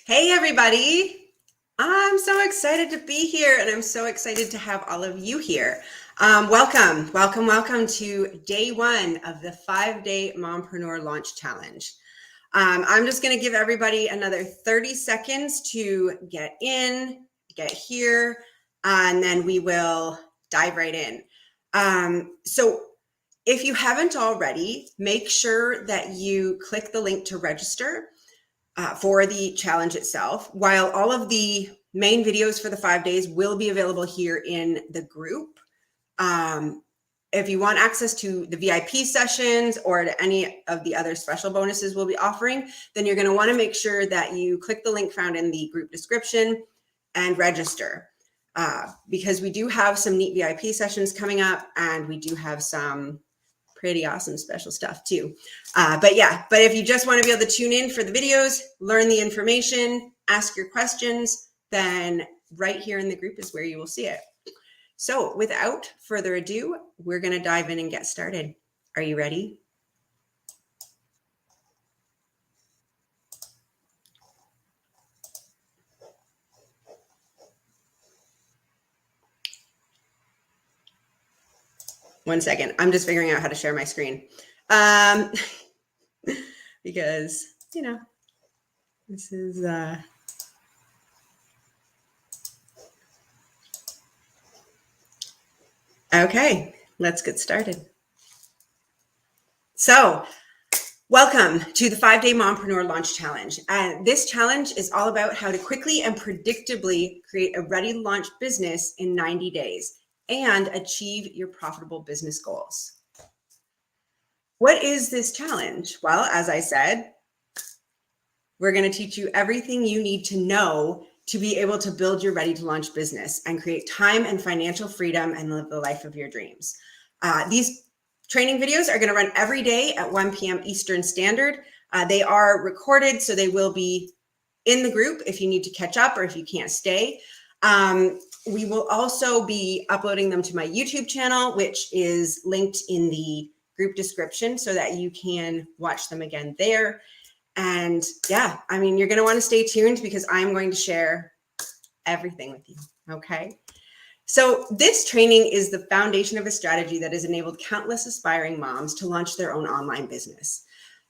Hey, everybody. I'm so excited to be here and I'm so excited to have all of you here. Welcome to day one of the 5-day Mompreneur Launch Challenge. I'm just going to give everybody another 30 seconds to get in, get here, and then we will dive right in. So if you haven't already, make sure that you click the link to register for the challenge itself. While all of the main videos for the 5 days will be available here in the group. If you want access to the VIP sessions or to any of the other special bonuses we'll be offering, then you're going to want to make sure that you click the link found in the group description and register. Because we do have some neat VIP sessions coming up and we do have some pretty awesome special stuff too. But if you just want to be able to tune in for the videos, learn the information, ask your questions, then right here in the group is where you will see it. So without further ado, we're going to dive in and get started. Are you ready? One second. I'm just figuring out how to share my screen. Because, this is... Okay, let's get started. So, welcome to the 5-day Mompreneur Launch Challenge. This challenge is all about how to quickly and predictably create a ready-to-launch business in 90 days and achieve your profitable business goals. What is this challenge? Well, as I said, we're going to teach you everything you need to know to be able to build your ready-to-launch business and create time and financial freedom and live the life of your dreams. These training videos are going to run every day at 1 p.m. Eastern Standard. They are recorded, so they will be in the group if you need to catch up or if you can't stay. We will also be uploading them to my YouTube channel, which is linked in the group description so that you can watch them again there. And you're going to want to stay tuned because I'm going to share everything with you. Okay. So this training is the foundation of a strategy that has enabled countless aspiring moms to launch their own online business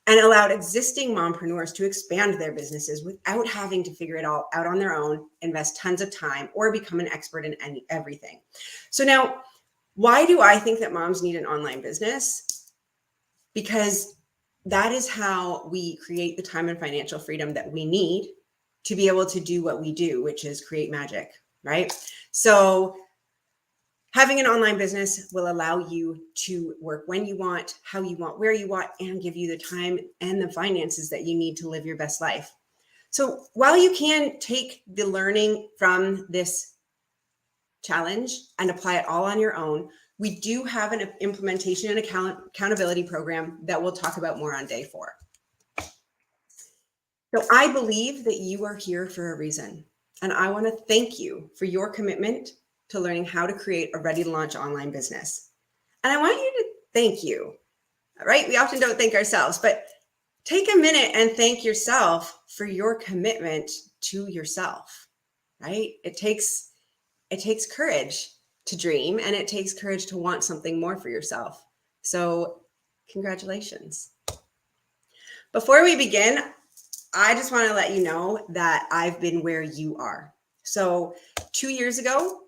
and allowed existing mompreneurs to expand their businesses without having to figure it all out on their own, invest tons of time, or become an expert in everything. So now, why do I think that moms need an online business? Because that is how we create the time and financial freedom that we need to be able to do what we do, which is create magic, right? So having an online business will allow you to work when you want, how you want, where you want, and give you the time and the finances that you need to live your best life. So while you can take the learning from this challenge and apply it all on your own, we do have an implementation and accountability program that we'll talk about more on day 4. So I believe that you are here for a reason, and I want to thank you for your commitment to learning how to create a ready-to-launch online business. And I want you to thank you, right? We often don't thank ourselves, but take a minute and thank yourself for your commitment to yourself, right? It takes courage to dream, and it takes courage to want something more for yourself. So congratulations. Before we begin, I just want to let you know that I've been where you are. So 2 years ago,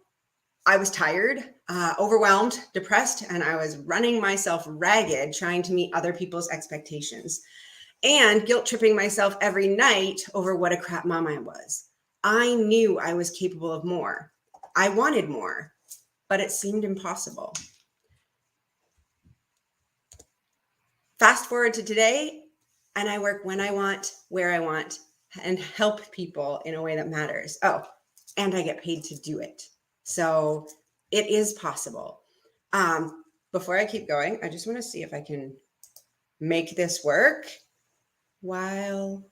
I was tired, overwhelmed, depressed, and I was running myself ragged trying to meet other people's expectations and guilt tripping myself every night over what a crap mom I was. I knew I was capable of more. I wanted more, but it seemed impossible. Fast forward to today, and I work when I want, where I want, and help people in a way that matters. Oh, and I get paid to do it. So it is possible. Before I keep going, I just want to see if I can make this work while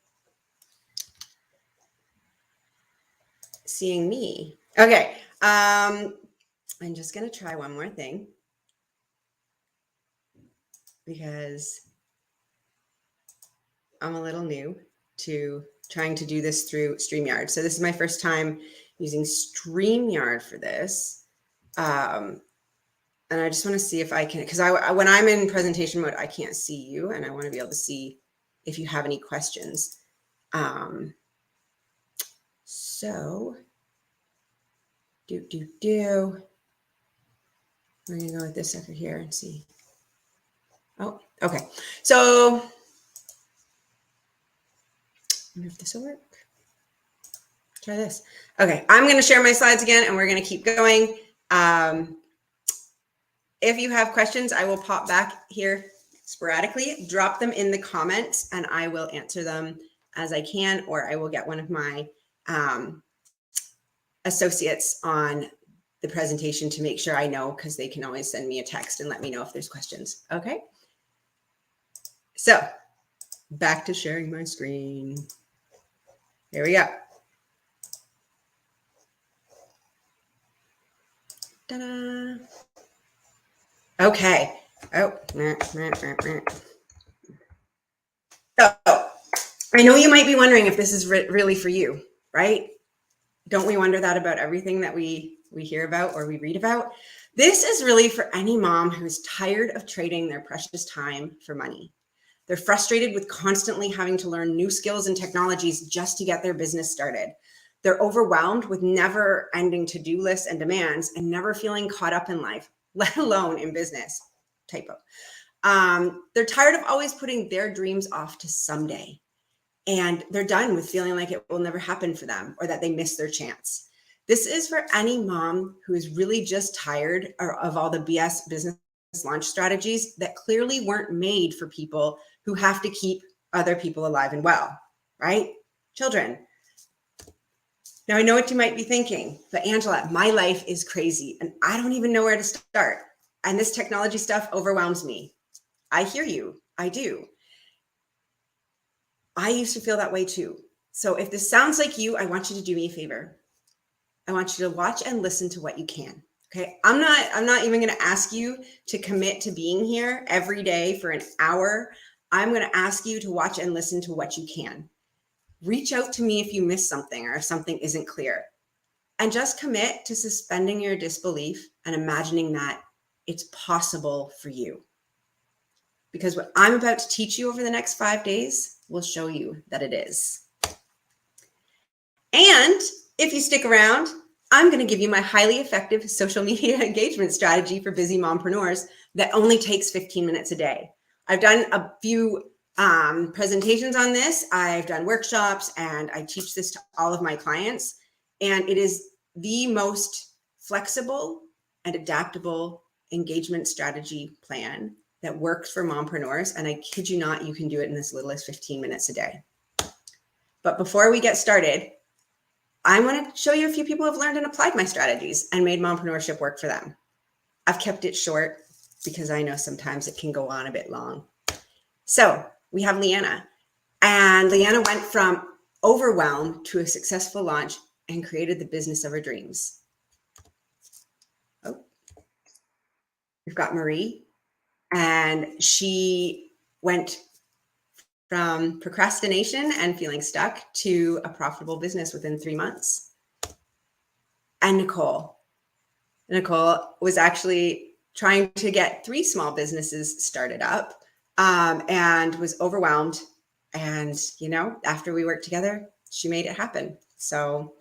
seeing me. Okay. I'm just going to try one more thing because I'm a little new to trying to do this through StreamYard. So this is my first time using StreamYard for this. And I just want to see if I can, because when I'm in presentation mode, I can't see you, and I want to be able to see if you have any questions. So we're going to go with this sucker here and see. Oh, okay. So I wonder if this will work. Try this. Okay, I'm going to share my slides again, and we're going to keep going. If you have questions, I will pop back here sporadically. Drop them in the comments, and I will answer them as I can, or I will get one of my associates on the presentation to make sure I know, because they can always send me a text and let me know if there's questions. Okay. So back to sharing my screen. Here we go. Ta-da. Okay. Oh, I know you might be wondering if this is really for you, right? Don't we wonder that about everything that we hear about or we read about? This is really for any mom who's tired of trading their precious time for money. They're frustrated with constantly having to learn new skills and technologies just to get their business started. They're overwhelmed with never-ending to-do lists and demands and never feeling caught up in life, let alone in business. Typo. They're tired of always putting their dreams off to someday. And they're done with feeling like it will never happen for them or that they missed their chance. This is for any mom who is really just tired of all the BS business launch strategies that clearly weren't made for people who have to keep other people alive and well, right? Children. Now, I know what you might be thinking, but Angela, my life is crazy and I don't even know where to start. And this technology stuff overwhelms me. I hear you. I do. I used to feel that way too. So if this sounds like you, I want you to do me a favor. I want you to watch and listen to what you can. Okay. I'm not even going to ask you to commit to being here every day for an hour. I'm going to ask you to watch and listen to what you can. Reach out to me if you miss something or if something isn't clear. And just commit to suspending your disbelief and imagining that it's possible for you. Because what I'm about to teach you over the next 5 days will show you that it is. And if you stick around, I'm going to give you my highly effective social media engagement strategy for busy mompreneurs that only takes 15 minutes a day. I've done a few presentations on this. I've done workshops and I teach this to all of my clients. And it is the most flexible and adaptable engagement strategy plan that works for mompreneurs. And I kid you not, you can do it in as little as 15 minutes a day. But before we get started, I want to show you a few people who have learned and applied my strategies and made mompreneurship work for them. I've kept it short because I know sometimes it can go on a bit long. So we have Leanna, and Leanna went from overwhelmed to a successful launch and created the business of her dreams. Oh, we've got Marie, and she went from procrastination and feeling stuck to a profitable business within 3 months. And Nicole was actually trying to get 3 small businesses started up and was overwhelmed. And, you know, after we worked together, she made it happen. So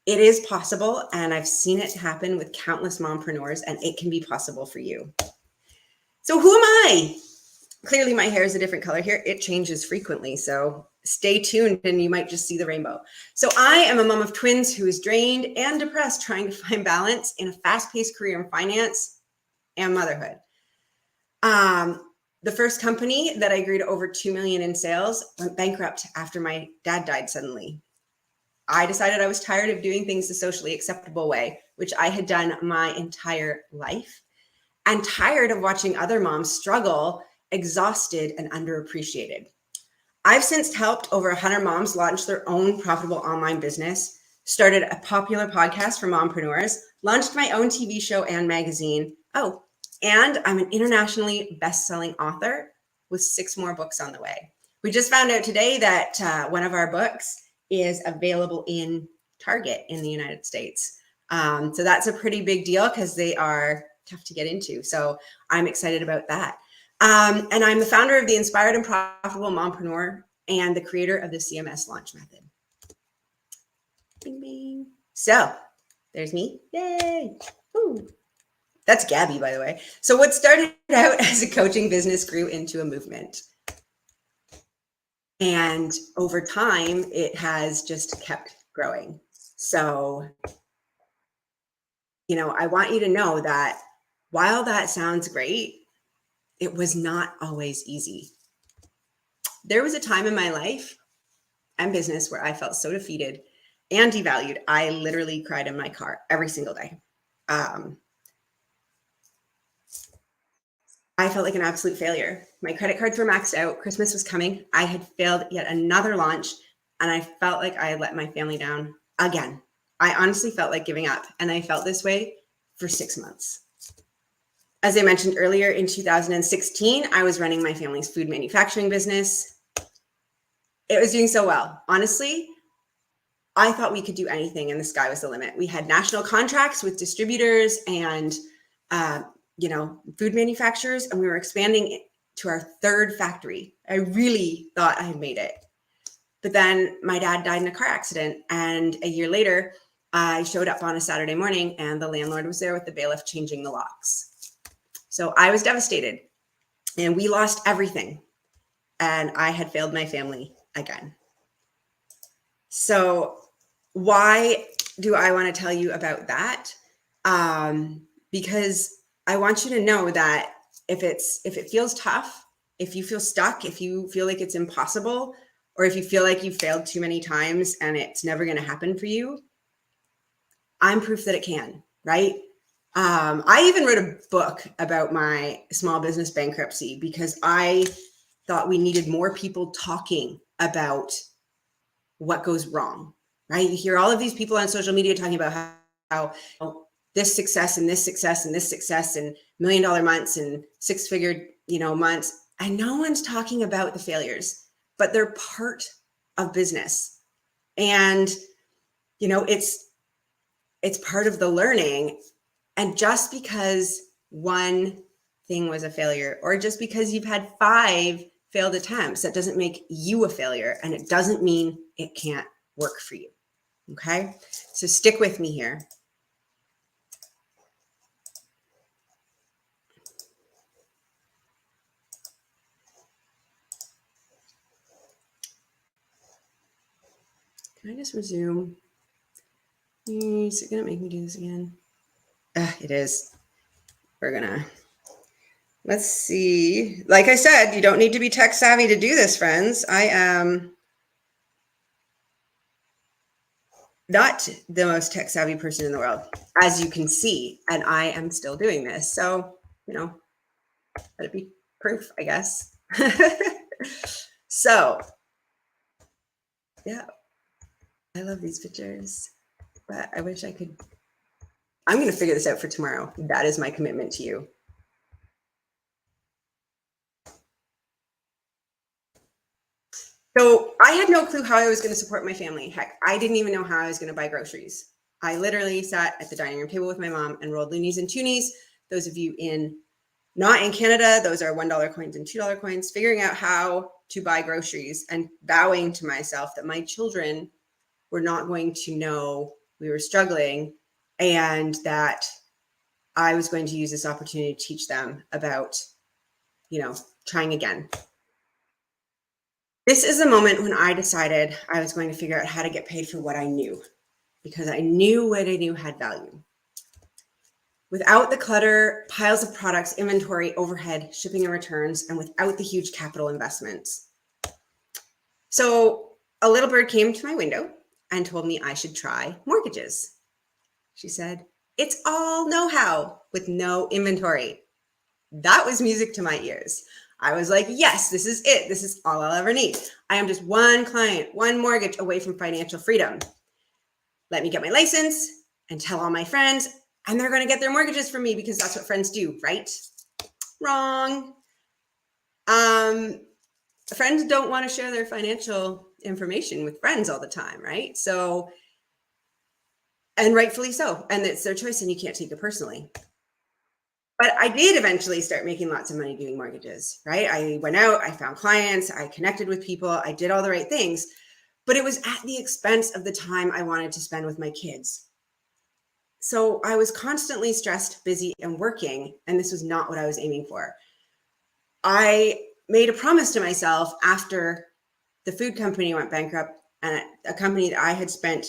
it is possible. And I've seen it happen with countless mompreneurs, and it can be possible for you. So who am I? Clearly my hair is a different color here. It changes frequently. So stay tuned and you might just see the rainbow. So I am a mom of twins who is drained and depressed, trying to find balance in a fast-paced career in finance and motherhood. The first company that I grew to over 2 million in sales went bankrupt after my dad died suddenly. I decided I was tired of doing things the socially acceptable way, which I had done my entire life, and tired of watching other moms struggle, exhausted and underappreciated. I've since helped over 100 moms launch their own profitable online business, started a popular podcast for mompreneurs, launched my own TV show and magazine. Oh, and I'm an internationally best-selling author with 6 more books on the way. We just found out today that one of our books is available in Target in the United States. So that's a pretty big deal because they are tough to get into. So I'm excited about that. And I'm the founder of the Inspired and Profitable Mompreneur and the creator of the CMS launch method. Bing, bing. So there's me. Yay. Ooh. That's Gabby, by the way. So what started out as a coaching business grew into a movement. And over time, it has just kept growing. So, I want you to know that while that sounds great, it was not always easy. There was a time in my life and business where I felt so defeated and devalued. I literally cried in my car every single day. I felt like an absolute failure. My credit cards were maxed out. Christmas was coming. I had failed yet another launch, and I felt like I had let my family down again. I honestly felt like giving up, and I felt this way for 6 months. As I mentioned earlier, in 2016, I was running my family's food manufacturing business. It was doing so well. Honestly, I thought we could do anything and the sky was the limit. We had national contracts with distributors and food manufacturers, and we were expanding to our third factory. I really thought I had made it. But then my dad died in a car accident, and a year later, I showed up on a Saturday morning and the landlord was there with the bailiff changing the locks. So I was devastated and we lost everything, and I had failed my family again. So why do I want to tell you about that? Because I want you to know that if it feels tough, if you feel stuck, if you feel like it's impossible, or if you feel like you've failed too many times and it's never going to happen for you, I'm proof that it can, right? I even wrote a book about my small business bankruptcy because I thought we needed more people talking about what goes wrong, right? You hear all of these people on social media talking about how this success and this success and this success and $1 million months and 6-figure, months. And no one's talking about the failures, but they're part of business. And, it's part of the learning. And just because one thing was a failure, or just because you've had 5 failed attempts, that doesn't make you a failure. And it doesn't mean it can't work for you. Okay. So stick with me here. Can I just resume? Is it going to make me do this again? It is. Let's see. Like I said, you don't need to be tech savvy to do this, friends. I am not the most tech savvy person in the world, as you can see, and I am still doing this. So, let it be proof, I guess. So, yeah, I love these pictures, but I wish I could. I'm going to figure this out for tomorrow. That is my commitment to you. So I had no clue how I was going to support my family. Heck, I didn't even know how I was going to buy groceries. I literally sat at the dining room table with my mom and rolled loonies and toonies. Those of you not in Canada, those are $1 coins and $2 coins, figuring out how to buy groceries and vowing to myself that my children were not going to know we were struggling, and that I was going to use this opportunity to teach them about, trying again. This is a moment when I decided I was going to figure out how to get paid for what I knew, because I knew what I knew had value. Without the clutter, piles of products, inventory, overhead, shipping and returns, and without the huge capital investments. So a little bird came to my window and told me I should try mortgages. She said, "It's all know-how with no inventory." That was music to my ears. I was like, yes, this is it. This is all I'll ever need. I am just one client, one mortgage away from financial freedom. Let me get my license and tell all my friends, and they're going to get their mortgages from me because that's what friends do, right? Wrong. Friends don't want to share their financial information with friends all the time, right? So, and rightfully so. And it's their choice and you can't take it personally. But I did eventually start making lots of money doing mortgages, right? I went out, I found clients, I connected with people, I did all the right things, but it was at the expense of the time I wanted to spend with my kids. So I was constantly stressed, busy, and working, and this was not what I was aiming for. I made a promise to myself after the food company went bankrupt, and a company that I had spent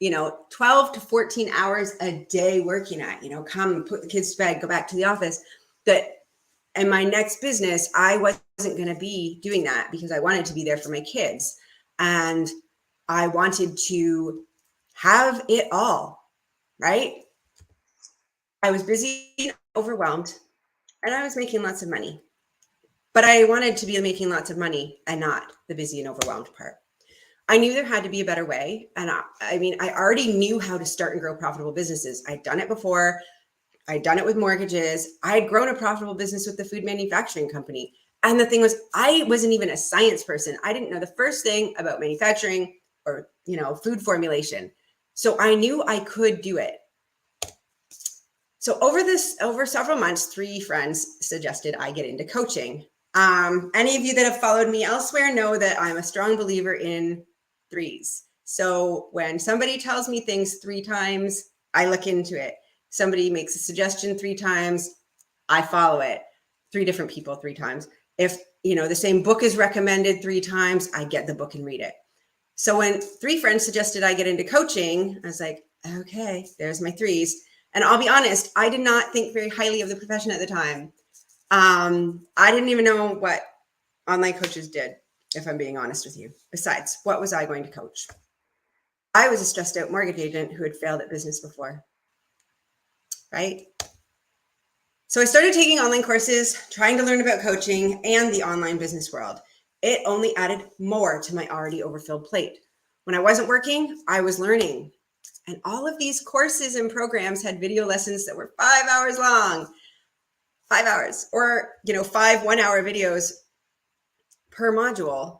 12 to 14 hours a day working at, come put the kids to bed, go back to the office, that in my next business, I wasn't going to be doing that because I wanted to be there for my kids. And I wanted to have it all, right? I was busy and overwhelmed, and I was making lots of money. But I wanted to be making lots of money and not the busy and overwhelmed part. I knew there had to be a better way. And I already knew how to start and grow profitable businesses. I'd done it before. I'd done it with mortgages. I had grown a profitable business with the food manufacturing company. And the thing was, I wasn't even a science person. I didn't know the first thing about manufacturing or, food formulation. So I knew I could do it. So over several months, 3 friends suggested I get into coaching. Any of you that have followed me elsewhere know that I'm a strong believer in 3s. So when somebody tells me things 3 times, I look into it. Somebody makes a suggestion 3 times, I follow it. 3 different people 3 times. If, the same book is recommended 3 times, I get the book and read it. So when 3 friends suggested I get into coaching, I was like, okay, there's my 3s. And I'll be honest, I did not think very highly of the profession at the time. I didn't even know what online coaches did, if I'm being honest with you. Besides, what was I going to coach? I was a stressed out mortgage agent who had failed at business before, right? So I started taking online courses, trying to learn about coaching and the online business world. It only added more to my already overfilled plate. When I wasn't working, I was learning. And all of these courses and programs had video lessons that were 5 hours long. 5 hours, or 5 1-hour videos per module.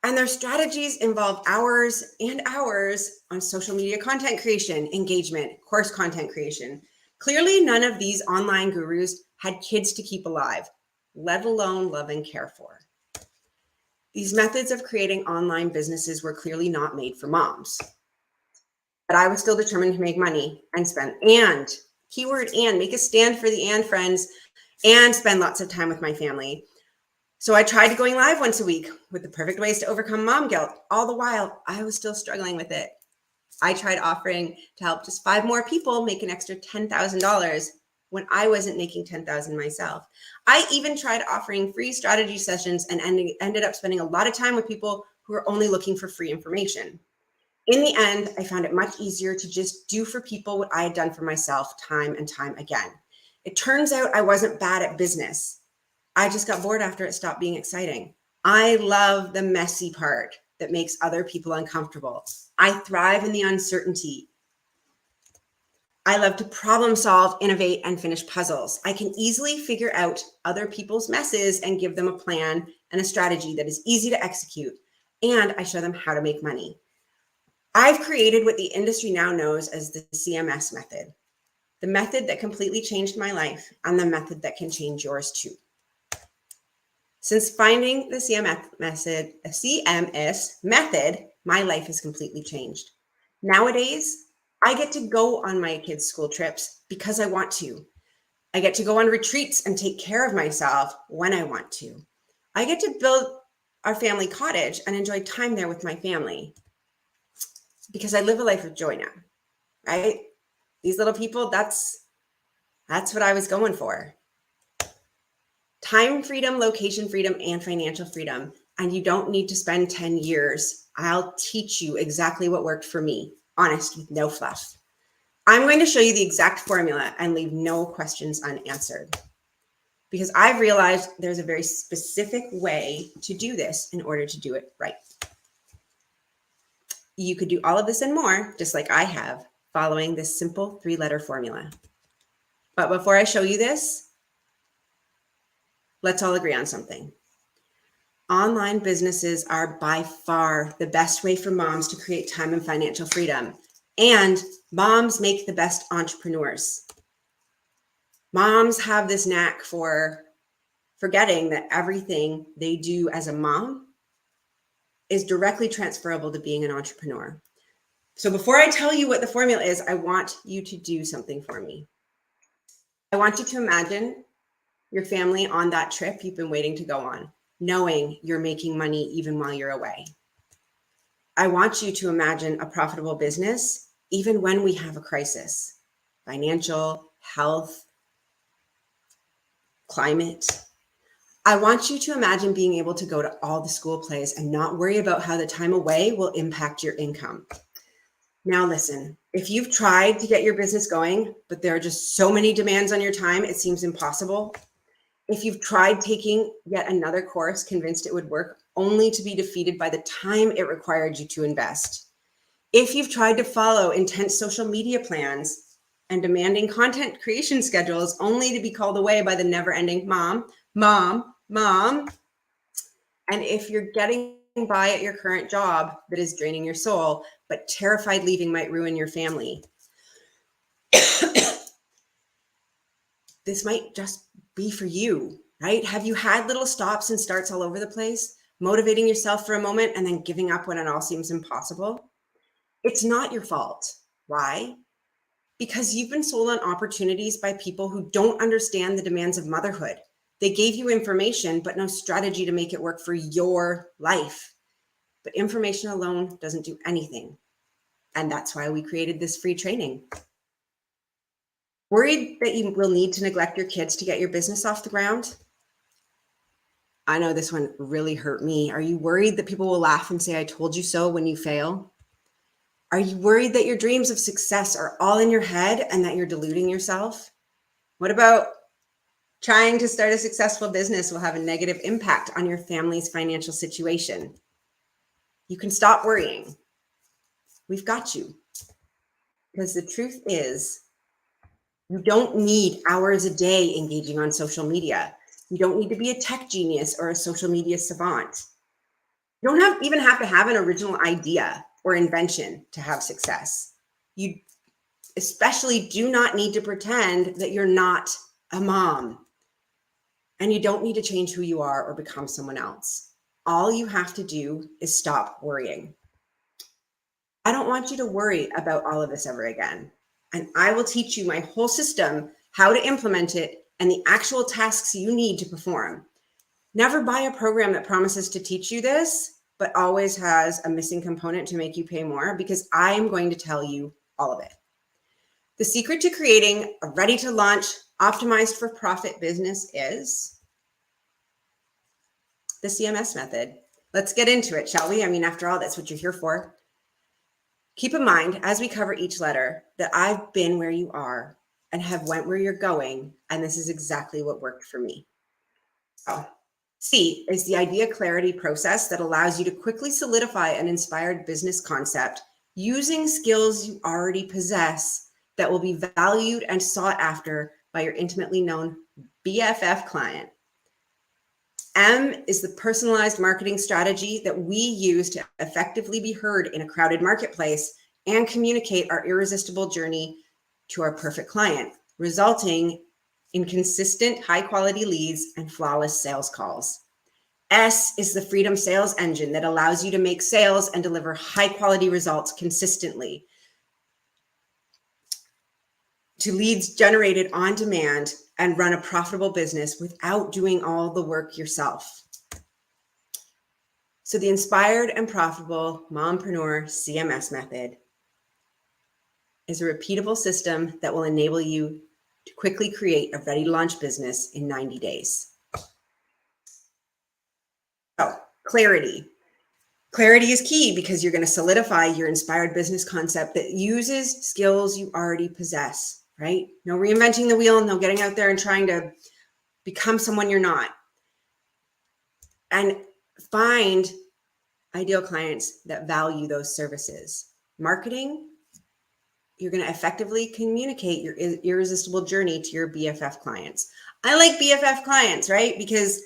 And their strategies involve hours and hours on social media content creation, engagement, course content creation. Clearly, none of these online gurus had kids to keep alive, let alone love and care for. These methods of creating online businesses were clearly not made for moms. But I was still determined to make money and spend, and keyword and, make a stand for the and friends, and spend lots of time with my family. So I tried going live once a week with the perfect ways to overcome mom guilt. All the while, I was still struggling with it. I tried offering to help just 5 more people make an extra $10,000 when I wasn't making $10,000 myself. I even tried offering free strategy sessions and ended up spending a lot of time with people who were only looking for free information. In the end, I found it much easier to just do for people what I had done for myself time and time again. It turns out I wasn't bad at business. I just got bored after it stopped being exciting. I love the messy part that makes other people uncomfortable. I thrive in the uncertainty. I love to problem solve, innovate, and finish puzzles. I can easily figure out other people's messes and give them a plan and a strategy that is easy to execute. And I show them how to make money. I've created what the industry now knows as the CMS method, the method that completely changed my life and the method that can change yours too. Since finding the CMS method, my life has completely changed. Nowadays, I get to go on my kids' school trips because I want to. I get to go on retreats and take care of myself when I want to. I get to build our family cottage and enjoy time there with my family because I live a life of joy now, right? These little people, that's what I was going for. Time freedom, location freedom, and financial freedom. And you don't need to spend 10 years. I'll teach you exactly what worked for me, honest, with no fluff. I'm going to show you the exact formula and leave no questions unanswered because I've realized there's a very specific way to do this in order to do it right. You could do all of this and more, just like I have, following this simple 3-letter formula. But before I show you this, let's all agree on something. Online businesses are by far the best way for moms to create time and financial freedom. And moms make the best entrepreneurs. Moms have this knack for forgetting that everything they do as a mom is directly transferable to being an entrepreneur. So before I tell you what the formula is, I want you to do something for me. I want you to imagine your family on that trip you've been waiting to go on, knowing you're making money even while you're away. I want you to imagine a profitable business even when we have a crisis, financial, health, climate. I want you to imagine being able to go to all the school plays and not worry about how the time away will impact your income. Now listen, if you've tried to get your business going, but there are just so many demands on your time, it seems impossible. If you've tried taking yet another course, convinced it would work, only to be defeated by the time it required you to invest. If you've tried to follow intense social media plans and demanding content creation schedules, only to be called away by the never-ending mom. And if you're getting by at your current job that is draining your soul, but terrified leaving might ruin your family, this might just be for you, right? Have you had little stops and starts all over the place, motivating yourself for a moment and then giving up when it all seems impossible? It's not your fault. Why? Because you've been sold on opportunities by people who don't understand the demands of motherhood. They gave you information, but no strategy to make it work for your life. But information alone doesn't do anything. And that's why we created this free training. Worried that you will need to neglect your kids to get your business off the ground? I know this one really hurt me. Are you worried that people will laugh and say, "I told you so," when you fail? Are you worried that your dreams of success are all in your head and that you're deluding yourself? What about trying to start a successful business will have a negative impact on your family's financial situation? You can stop worrying. We've got you. Because the truth is, you don't need hours a day engaging on social media. You don't need to be a tech genius or a social media savant. You don't even have to have an original idea or invention to have success. You especially do not need to pretend that you're not a mom. And you don't need to change who you are or become someone else. All you have to do is stop worrying. I don't want you to worry about all of this ever again. And I will teach you my whole system, how to implement it, and the actual tasks you need to perform. Never buy a program that promises to teach you this, but always has a missing component to make you pay more, because I am going to tell you all of it. The secret to creating a ready-to-launch, optimized for profit business is the CMS method. Let's get into it, shall we? I mean, after all, that's what you're here for. Keep in mind, as we cover each letter, that I've been where you are and have went where you're going, and this is exactly what worked for me. So, C is the idea clarity process that allows you to quickly solidify an inspired business concept using skills you already possess that will be valued and sought after by your intimately known BFF client. M is the personalized marketing strategy that we use to effectively be heard in a crowded marketplace and communicate our irresistible journey to our perfect client, resulting in consistent high-quality leads and flawless sales calls. S is the freedom sales engine that allows you to make sales and deliver high-quality results consistently to leads generated on demand and run a profitable business without doing all the work yourself. So the inspired and profitable Mompreneur CMS method is a repeatable system that will enable you to quickly create a ready-to-launch business in 90 days. So, clarity. Clarity is key because you're going to solidify your inspired business concept that uses skills you already possess, right? No reinventing the wheel, no getting out there and trying to become someone you're not. And find ideal clients that value those services. Marketing, you're going to effectively communicate your irresistible journey to your BFF clients. I like BFF clients, right? Because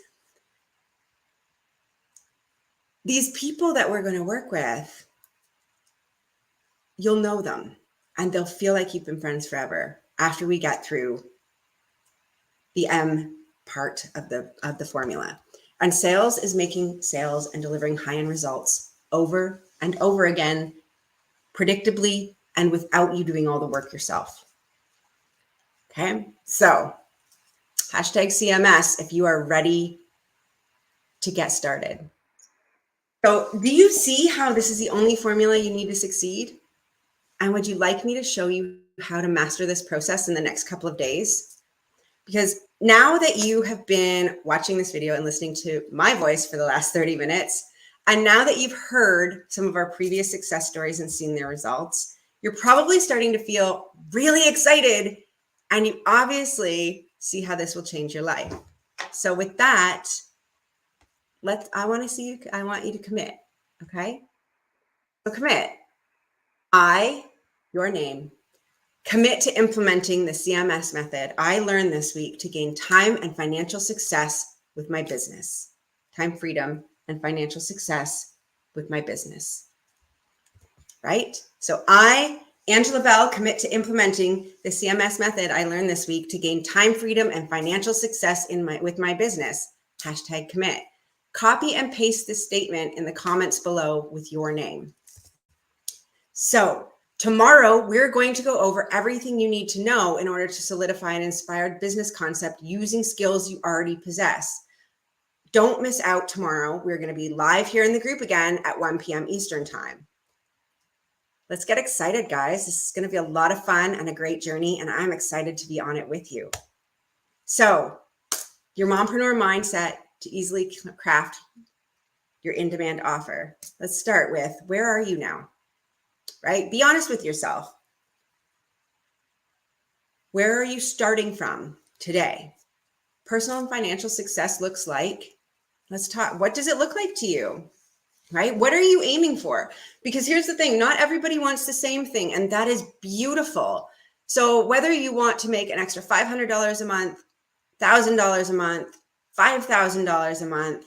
these people that we're going to work with, you'll know them and they'll feel like you've been friends forever after we get through the M part of the formula. And sales is making sales and delivering high-end results over and over again, predictably, and without you doing all the work yourself. Okay, so hashtag CMS if you are ready to get started. So do you see how this is the only formula you need to succeed? And would you like me to show you how to master this process in the next couple of days? Because now that you have been watching this video and listening to my voice for the last 30 minutes, and now that you've heard some of our previous success stories and seen their results, you're probably starting to feel really excited, and you obviously see how this will change your life. So with that, I want you to commit, okay? So commit. Your name, commit to implementing the CMS method I learned this week to gain time and financial success with my business. Time freedom and financial success with my business, right? So I, Angela Bell, commit to implementing the CMS method I learned this week to gain time freedom and financial success with my business. Hashtag commit. Copy and paste this statement in the comments below with your name. So tomorrow, we're going to go over everything you need to know in order to solidify an inspired business concept using skills you already possess. Don't miss out tomorrow. We're going to be live here in the group again at 1 p.m. Eastern time. Let's get excited, guys. This is going to be a lot of fun and a great journey, and I'm excited to be on it with you. So your mompreneur mindset to easily craft your in-demand offer. Let's start with, where are you now? Right? Be honest with yourself. Where are you starting from today? Personal and financial success looks like, let's talk, what does it look like to you? Right? What are you aiming for? Because here's the thing, not everybody wants the same thing, and that is beautiful. So whether you want to make an extra $500 a month, $1,000 a month, $5,000 a month,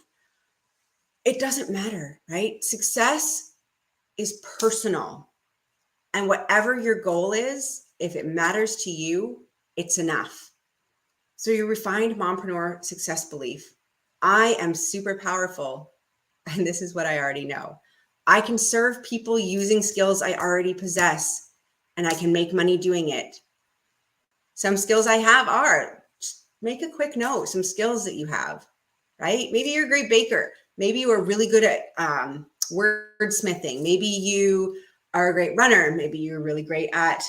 it doesn't matter, right? Success is personal. And whatever your goal is, if it matters to you, it's enough. So your refined mompreneur success belief. I am super powerful, and this is what I already know. I can serve people using skills I already possess, and I can make money doing it. Some skills I have are, just make a quick note, some skills that you have, right? Maybe you're a great baker. Maybe you are really good at wordsmithing. Maybe you are a great runner. Maybe you're really great at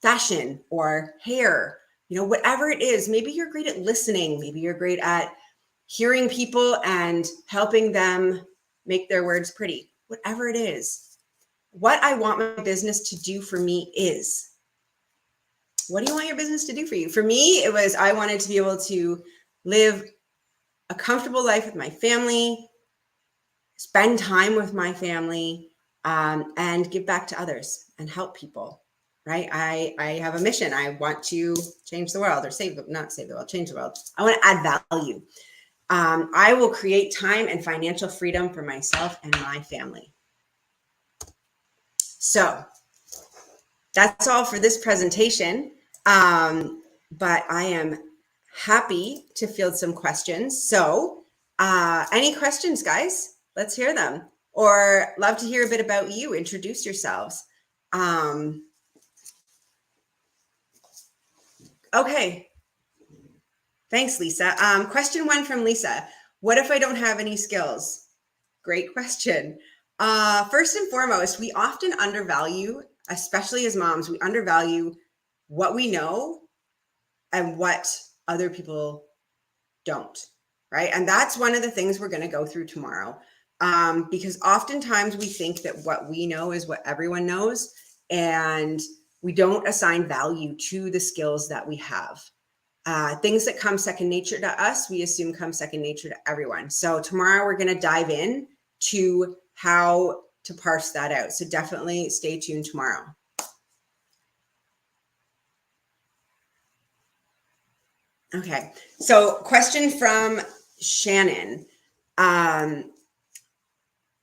fashion or hair, whatever it is. Maybe you're great at listening. Maybe you're great at hearing people and helping them make their words pretty, whatever it is. What I want my business to do for me is, what do you want your business to do for you? For me, it was, I wanted to be able to live a comfortable life with my family, spend time with my family, and give back to others and help people, right? I have a mission. I want to change the world, or not save the world, change the world. I want to add value. I will create time and financial freedom for myself and my family. So that's all for this presentation. But I am happy to field some questions. So any questions, guys? Let's hear them. Or love to hear a bit about you. Introduce yourselves. Okay. Thanks, Lisa. Question 1 from Lisa. What if I don't have any skills? Great question. First and foremost, we often undervalue, especially as moms, we undervalue what we know and what other people don't, right? And that's one of the things we're going to go through tomorrow. Because oftentimes we think that what we know is what everyone knows, and we don't assign value to the skills that we have. Things that come second nature to us, we assume come second nature to everyone. So tomorrow we're going to dive in to how to parse that out. So definitely stay tuned tomorrow. Okay, so question from Shannon.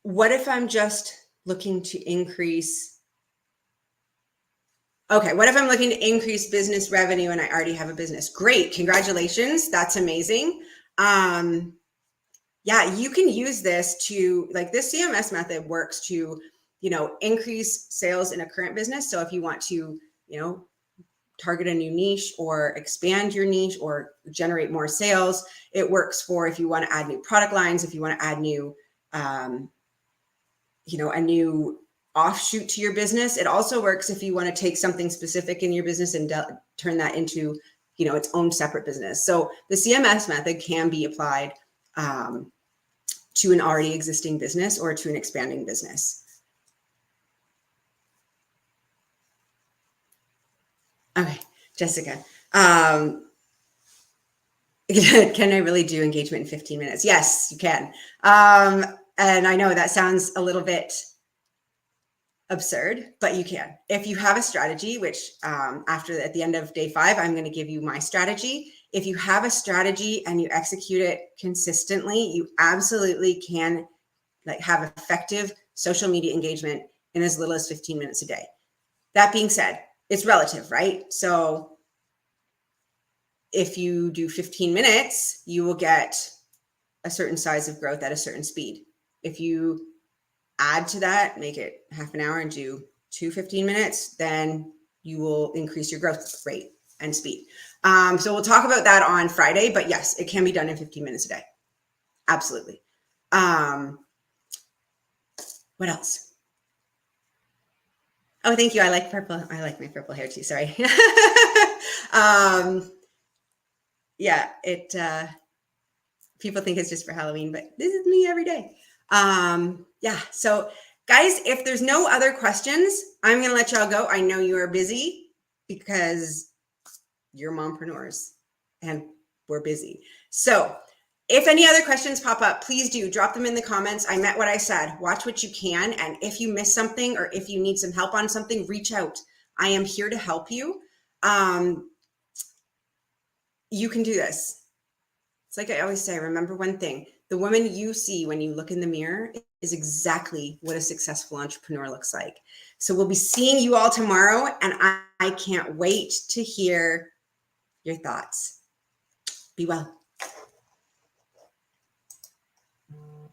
What if I'm just looking to increase? Okay, what if I'm looking to increase business revenue and I already have a business? Great, congratulations, that's amazing. Yeah, you can use this to, like, this CMS method works to, increase sales in a current business. So if you want to, target a new niche or expand your niche or generate more sales, it works for if you want to add new product lines, if you want to add new, a new offshoot to your business. It also works if you want to take something specific in your business and turn that into, its own separate business. So the CMS method can be applied to an already existing business or to an expanding business. Okay, Jessica. Can I really do engagement in 15 minutes? Yes, you can. And I know that sounds a little bit absurd, but you can. If you have a strategy, which at the end of day 5, I'm going to give you my strategy. If you have a strategy and you execute it consistently, you absolutely can have effective social media engagement in as little as 15 minutes a day. That being said, it's relative, right? So if you do 15 minutes, you will get a certain size of growth at a certain speed. If you add to that, make it half an hour and do 2 15 minutes, then you will increase your growth rate and speed. So we'll talk about that on Friday, but yes, it can be done in 15 minutes a day. Absolutely. What else? Oh, thank you. I like purple. I like my purple hair too. Sorry. Yeah, people think it's just for Halloween, but this is me every day. Yeah. So guys, if there's no other questions, I'm going to let y'all go. I know you are busy because you're mompreneurs and we're busy. So if any other questions pop up, please do drop them in the comments. I meant what I said. Watch what you can. And if you miss something or if you need some help on something, reach out. I am here to help you. You can do this. It's like I always say, remember one thing. The woman you see when you look in the mirror is exactly what a successful entrepreneur looks like. So we'll be seeing you all tomorrow, and I can't wait to hear your thoughts. Be well.